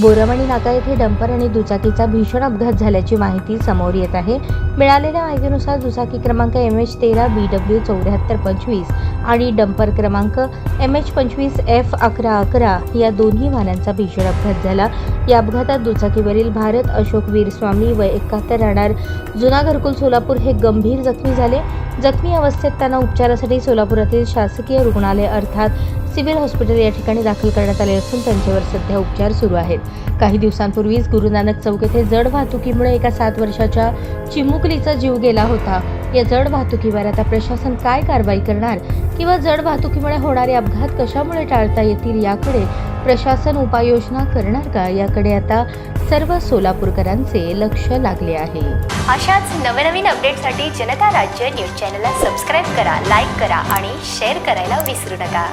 बोरमणी नाका येथे डंपर आणि दुचाकीचा भीषण अपघात झाल्याची माहिती समोर येत आहे। मिळालेल्या माहितीनुसार दुचाकी क्रमांक MH13 BW 7425 आणि डंपर क्रमांक MH25F 1111 या दोन्ही वाहनांचा भीषण अपघात झाला। या अपघातात दुचाकीवरील भारत अशोक वीरस्वामी वय 71 राहणार जुना घरकुल सोलापूर हे गंभीर जखमी झाले। जखमी अवस्थेत त्यांना उपचारासाठी सोलापुरातील शासकीय रुग्णालय अर्थात सिव्हिल हॉस्पिटल या ठिकाणी दाखल करण्यात आले असून त्यांच्यावर सध्या उपचार सुरू आहेत। काही दिवसांपूर्वीच गुरु नानक चौक येथे जड वाहतुकीमुळे एका 7 वर्षाच्या चिमुकलीचा जीव गेला होता। या जड वाहतुकीवर आता प्रशासन काय कारवाई करणार किंवा जड वाहतुकीमुळे होणारे अपघात कशामुळे टाळता येतील याकडे प्रशासन उपाययोजना करणार का, याकडे आता सर्व सोलापूरकरांचे लक्ष लागले आहे। अशाच नवनवीन अपडेटसाठी जनता राज्य न्यूज चॅनलला सबस्क्राईब करा, लाईक करा आणि शेअर करायला विसरू नका।